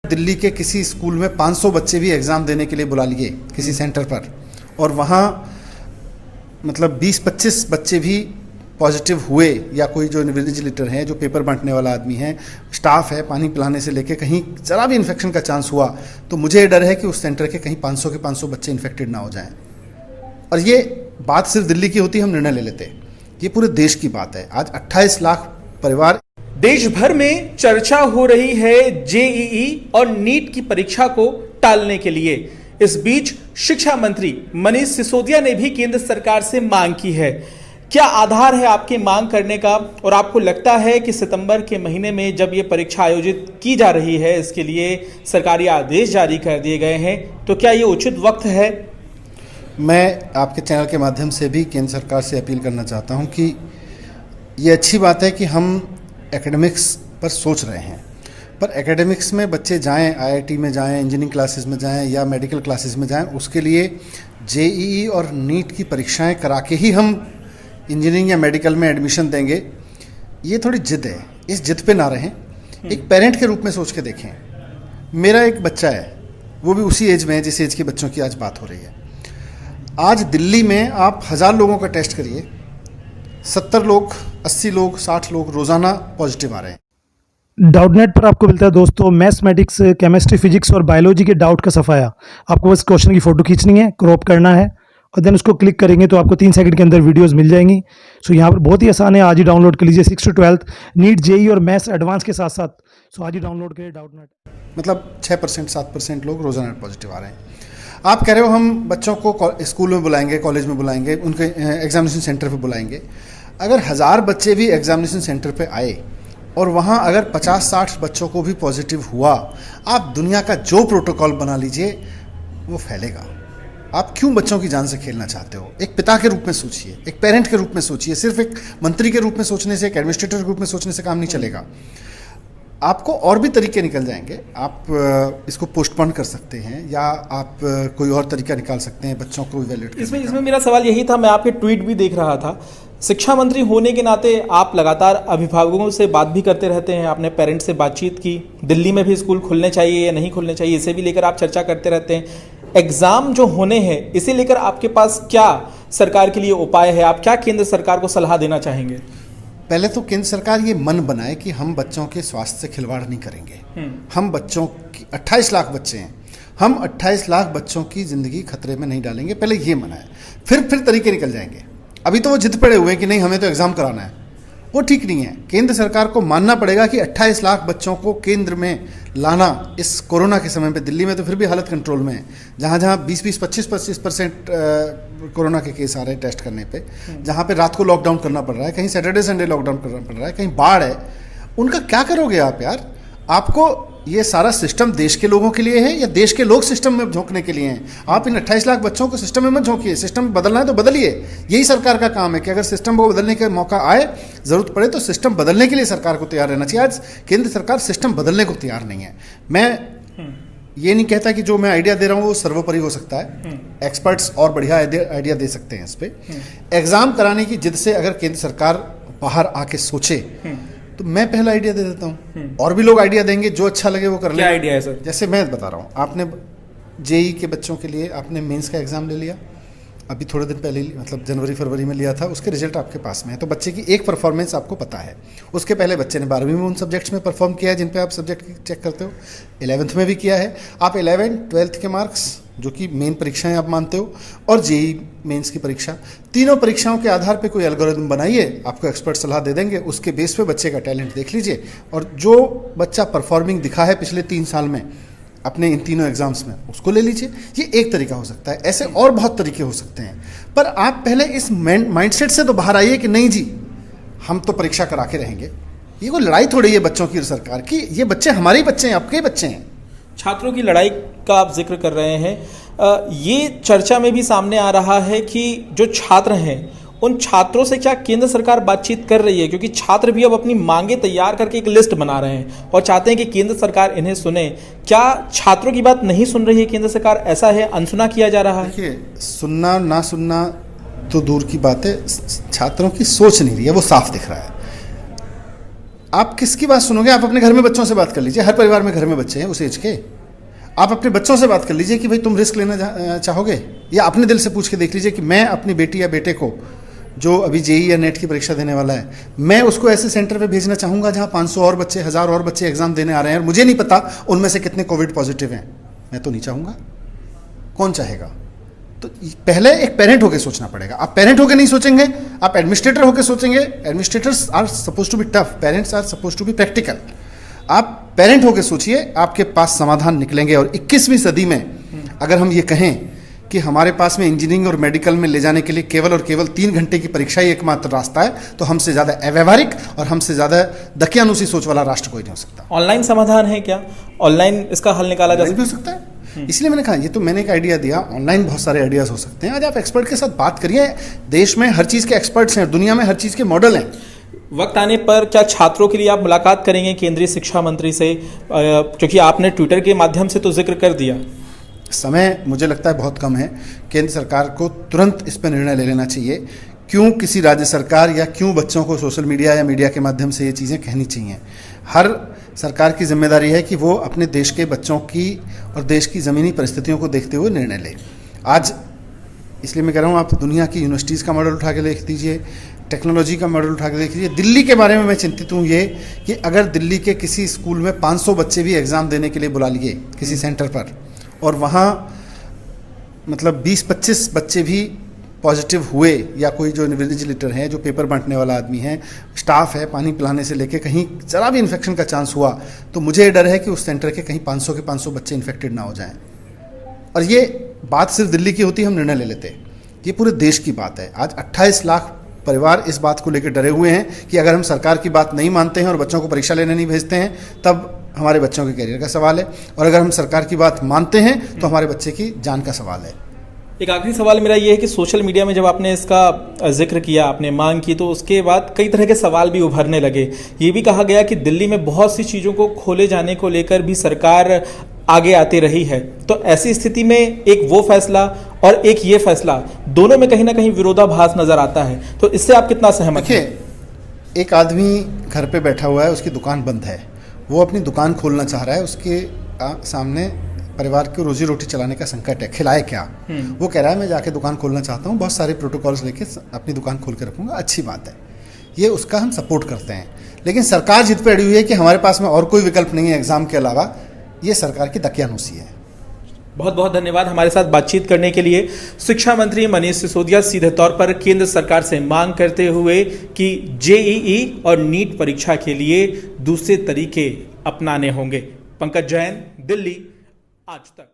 दिल्ली के किसी स्कूल में 500 बच्चे भी एग्ज़ाम देने के लिए बुला लिए किसी सेंटर पर, और वहाँ मतलब 20-25 बच्चे भी पॉजिटिव हुए, या कोई जो इन्विजिलेटर है, जो पेपर बांटने वाला आदमी है, स्टाफ है, पानी पिलाने से लेके कहीं ज़रा भी इन्फेक्शन का चांस हुआ तो मुझे डर है कि उस सेंटर के कहीं 500 के 500 बच्चे इन्फेक्टेड ना हो जाएं। और ये बात सिर्फ दिल्ली की होती हम निर्णय ले लेते, ये पूरे देश की बात है। आज 28 लाख परिवार। देश भर में चर्चा हो रही है जेईई और नीट की परीक्षा को टालने के लिए। इस बीच शिक्षा मंत्री मनीष सिसोदिया ने भी केंद्र सरकार से मांग की है। क्या आधार है आपकी मांग करने का, और आपको लगता है कि सितंबर के महीने में जब ये परीक्षा आयोजित की जा रही है, इसके लिए सरकारी आदेश जारी कर दिए गए हैं, तो क्या ये उचित वक्त है? मैं आपके चैनल के माध्यम से भी केंद्र सरकार से अपील करना चाहता हूं कि ये अच्छी बात है कि हम एकेडमिक्स पर सोच रहे हैं, पर एकेडमिक्स में बच्चे जाएं, आईआईटी में जाएं, इंजीनियरिंग क्लासेस में जाएं या मेडिकल क्लासेस में जाएं, उसके लिए जेईई और नीट की परीक्षाएं करा के ही हम इंजीनियरिंग या मेडिकल में एडमिशन देंगे, ये थोड़ी जिद है। इस जिद पे ना रहें, एक पेरेंट के रूप में सोच के देखें। मेरा एक बच्चा है, वो भी उसी एज में है जिस एज के बच्चों की आज बात हो रही है। आज दिल्ली में आप 1000 लोगों का टेस्ट करिए, 70 लोग, 80 लोग, 60 लोग रोजाना पॉजिटिव आ रहे हैं। डाउटनेट पर आपको मिलता है दोस्तों मैथमेटिक्स, केमिस्ट्री, फिजिक्स और बायोलॉजी के डाउट का सफाया। आपको बस क्वेश्चन की फोटो खींचनी है, क्रॉप करना है और देन उसको क्लिक करेंगे तो आपको 3 सेकंड के अंदर वीडियोस मिल जाएंगी। सो यहाँ पर बहुत ही आसान है, आज ही डाउनलोड कर लीजिए। 6 to 12 नीट, जेईई और मैथ्स एडवांस के साथ साथ। सो आज ही डाउनलोड करिए डाउटनेट। मतलब 6%, 7% लोग रोजाना पॉजिटिव आ रहे हैं। आप कह रहे हो हम बच्चों को स्कूल में बुलाएंगे, कॉलेज में बुलाएंगे, उनके एग्जामिनेशन सेंटर पे बुलाएंगे। अगर 1000 बच्चे भी एग्जामिनेशन सेंटर पे आए और वहाँ अगर 50-60 बच्चों को भी पॉजिटिव हुआ, आप दुनिया का जो प्रोटोकॉल बना लीजिए वो फैलेगा। आप क्यों बच्चों की जान से खेलना चाहते हो? एक पिता के रूप में सोचिए, एक पेरेंट के रूप में सोचिए। सिर्फ एक मंत्री के रूप में सोचने से, एक एडमिनिस्ट्रेटर के रूप में सोचने से काम नहीं चलेगा। आपको और भी तरीके निकल जाएंगे। आप इसको पोस्टपोन कर सकते हैं, या आप कोई और तरीका निकाल सकते हैं बच्चों को इवैल्यूएट करने का। इसमें मेरा सवाल यही था, मैं आपके ट्वीट भी देख रहा था। शिक्षा मंत्री होने के नाते आप लगातार अभिभावकों से बात भी करते रहते हैं, आपने पेरेंट्स से बातचीत की, दिल्ली में भी स्कूल खुलने चाहिए या नहीं खुलने चाहिए, इसे भी लेकर आप चर्चा करते रहते हैं। एग्जाम जो होने हैं, इसे लेकर आपके पास क्या सरकार के लिए उपाय है? आप क्या केंद्र सरकार को सलाह देना चाहेंगे? पहले तो केंद्र सरकार ये मन बनाए कि हम बच्चों के स्वास्थ्य से खिलवाड़ नहीं करेंगे। हम बच्चों की 28 लाख बच्चे हैं, हम 28 लाख बच्चों की जिंदगी खतरे में नहीं डालेंगे। पहले ये मनाए, फिर तरीके निकल जाएंगे। अभी तो वो जिद पड़े हुए हैं कि नहीं हमें तो एग्जाम कराना है, वो ठीक नहीं है। केंद्र सरकार को मानना पड़ेगा कि 28 लाख बच्चों को केंद्र में लाना इस कोरोना के समय पे, दिल्ली में तो फिर भी हालत कंट्रोल में है, जहाँ 20-20, 25% कोरोना के केस आ रहे हैं टेस्ट करने पे, जहाँ पे रात को लॉकडाउन करना पड़ रहा है, कहीं सैटरडे संडे लॉकडाउन करना पड़ रहा है, कहीं बाढ़ है। उनका क्या करोगे आप यार? आपको ये सारा सिस्टम देश के लोगों के लिए है या देश के लोग सिस्टम में झोंकने के लिए हैं? आप इन 28 लाख बच्चों को सिस्टम में मत झोंकिए। सिस्टम बदलना है तो बदलिए। यही सरकार का काम है कि अगर सिस्टम को बदलने का मौका आए, जरूरत पड़े तो सिस्टम बदलने के लिए सरकार को तैयार रहना चाहिए। आज केंद्र सरकार सिस्टम बदलने को तैयार नहीं है। मैं ये नहीं कहता कि जो मैं आइडिया दे रहा हूँ वो सर्वोपरि हो सकता है, एक्सपर्ट्स और बढ़िया आइडिया दे सकते हैं इस पे। एग्जाम कराने की जिद से अगर केंद्र सरकार बाहर आके सोचे तो मैं पहला आइडिया दे देता हूँ, और भी लोग आइडिया देंगे, जो अच्छा लगे वो कर ले। क्या आइडिया है सर? जैसे मैं बता रहा हूँ, आपने जेईई के बच्चों के लिए आपने मेंस का एग्जाम ले लिया, अभी थोड़े दिन पहले, मतलब जनवरी-फरवरी में लिया था, उसके रिजल्ट आपके पास में है, तो बच्चे की एक परफॉर्मेंस आपको पता है। उसके पहले बच्चे ने 12वीं में उन सब्जेक्ट्स में परफॉर्म किया है जिन पे आप सब्जेक्ट चेक करते हो, 11th में भी किया है। आप 11th, 12th के मार्क्स, जो कि मेन परीक्षाएं आप मानते हो, और जेईई मेंस की परीक्षा, तीनों परीक्षाओं के आधार पे कोई एल्गोरिथम बनाइए, आपको एक्सपर्ट सलाह दे देंगे। उसके बेस पे बच्चे का टैलेंट देख लीजिए, और जो बच्चा परफॉर्मिंग दिखा है पिछले 3 साल में अपने इन तीनों एग्जाम्स में, उसको ले लीजिए। ये एक तरीका हो सकता है। ऐसे और बहुत तरीके हो सकते हैं, पर आप पहले इस माइंडसेट से तो बाहर आइए कि नहीं जी, हम तो परीक्षा करा के रहेंगे। ये कोई लड़ाई थोड़ी है बच्चों की सरकार की, ये बच्चे हमारे ही बच्चे हैं, आपके ही बच्चे हैं। छात्रों की लड़ाई का आप जिक्र कर रहे हैं, ये चर्चा में भी सामने आ रहा है कि जो छात्र हैं उन छात्रों से क्या केंद्र सरकार बातचीत कर रही है? क्योंकि छात्र भी अब अपनी मांगे तैयार करके एक लिस्ट बना रहे हैं और चाहते हैं कि केंद्र सरकार इन्हें सुने। क्या छात्रों की बात नहीं सुन रही है केंद्र सरकार? ऐसा है, अनसुना किया जा रहा है? देखिए, सुनना ना सुनना तो दूर की बात है, छात्रों की सोच नहीं रही है, वो साफ दिख रहा है। आप किसकी बात सुनोगे? आप अपने घर में बच्चों से बात कर लीजिए, हर परिवार में घर में बच्चे हैं उस एज के। आप अपने बच्चों से बात कर लीजिए कि भाई तुम रिस्क लेना चाहोगे, या अपने दिल से पूछ के देख लीजिए कि मैं अपनी बेटी या बेटे को जो अभी जेईई या नेट की परीक्षा देने वाला है, मैं उसको ऐसे सेंटर पे भेजना चाहूँगा जहाँ 500 और बच्चे, 1000 और बच्चे एग्जाम देने आ रहे हैं और मुझे नहीं पता उनमें से कितने कोविड पॉजिटिव हैं? मैं तो नहीं चाहूँगा। कौन चाहेगा? तो पहले एक पेरेंट होकर सोचना पड़ेगा। आप पेरेंट होकर नहीं सोचेंगे, आप एडमिनिस्ट्रेटर होकर सोचेंगे। Administrators are suppose to be tough, parents are suppose to be practical. आप पेरेंट होकर सोचिए, आपके पास समाधान निकलेंगे। और 21वीं सदी में अगर हम ये कहें कि हमारे पास में इंजीनियरिंग और मेडिकल में ले जाने के लिए केवल और केवल 3 घंटे की परीक्षा ही एकमात्र रास्ता है, तो हमसे ज़्यादा अव्यवहारिक और हमसे ज़्यादा दकियानुसी सोच वाला राष्ट्र कोई नहीं हो सकता। ऑनलाइन समाधान है क्या? ऑनलाइन इसका हल निकाला जा भी हो सकता है। इसलिए मैंने कहा, ये तो मैंने एक आइडिया दिया, ऑनलाइन बहुत सारे आइडियाज़ हो सकते हैं। आज आप एक्सपर्ट के साथ बात करिए, देश में हर चीज़ के एक्सपर्ट्स हैं, दुनिया में हर चीज़ के मॉडल हैं। वक्त आने पर क्या छात्रों के लिए आप मुलाकात करेंगे केंद्रीय शिक्षा मंत्री से, क्योंकि आपने ट्विटर के माध्यम से तो जिक्र कर दिया? समय मुझे लगता है बहुत कम है। केंद्र सरकार को तुरंत इस पर निर्णय ले लेना चाहिए। क्यों किसी राज्य सरकार या क्यों बच्चों को सोशल मीडिया या मीडिया के माध्यम से ये चीज़ें कहनी चाहिए? हर सरकार की जिम्मेदारी है कि वो अपने देश के बच्चों की और देश की ज़मीनी परिस्थितियों को देखते हुए निर्णय ले। आज इसलिए मैं कह रहा हूँ, आप दुनिया की यूनिवर्सिटीज़ का मॉडल उठा के देख दीजिए, टेक्नोलॉजी का मॉडल उठा के देख लीजिए। दिल्ली के बारे में मैं चिंतित हूँ ये कि अगर दिल्ली के किसी स्कूल में 500 बच्चे भी एग्ज़ाम देने के लिए बुला लिए किसी सेंटर पर, और वहाँ मतलब 20-25 बच्चे भी पॉजिटिव हुए, या कोई जो इन्विजिलेटर है, जो पेपर बांटने वाला आदमी है, स्टाफ है, पानी पिलाने से लेके कहीं ज़रा भी इन्फेक्शन का चांस हुआ, तो मुझे ये डर है कि उस सेंटर के कहीं 500 के 500 बच्चे इन्फेक्टेड ना हो जाएं। और ये बात सिर्फ दिल्ली की होती, हम निर्णय ले लेते। ये पूरे देश की बात है। आज 28 लाख परिवार इस बात को लेकर डरे हुए हैं कि अगर हम सरकार की बात नहीं मानते हैं और बच्चों को परीक्षा लेने नहीं भेजते हैं, तब हमारे बच्चों के करियर का सवाल है, और अगर हम सरकार की बात मानते हैं तो हमारे बच्चे की जान का सवाल है। एक आखिरी सवाल मेरा ये है कि सोशल मीडिया में जब आपने इसका जिक्र किया, आपने मांग की, तो उसके बाद कई तरह के सवाल भी उभरने लगे। ये भी कहा गया कि दिल्ली में बहुत सी चीज़ों को खोले जाने को लेकर भी सरकार आगे आती रही है। तो ऐसी स्थिति में एक वो फैसला और एक ये फैसला, दोनों में कहीं ना कहीं विरोधाभास नजर आता है। तो इससे आप कितना सहमत हैं? देखिए, एक आदमी घर पे बैठा हुआ है, उसकी दुकान बंद है, वो अपनी दुकान खोलना चाह रहा है, उसके सामने परिवार को रोजी रोटी चलाने का संकट है, खिलाए क्या? वो कह रहा है मैं जाके दुकान खोलना चाहता हूँ, बहुत सारे प्रोटोकॉल्स लेके अपनी दुकान खोल के रखूँगा। अच्छी बात है, ये उसका हम सपोर्ट करते हैं। लेकिन सरकार जिद पे अड़ी हुई है कि हमारे पास में और कोई विकल्प नहीं है एग्जाम के अलावा, ये सरकार की दकियानुसी है। बहुत बहुत धन्यवाद हमारे साथ बातचीत करने के लिए। शिक्षा मंत्री मनीष सिसोदिया सीधे तौर पर केंद्र सरकार से मांग करते हुए कि जेईई और नीट परीक्षा के लिए दूसरे तरीके अपनाने होंगे। पंकज जैन, दिल्ली, आज तक।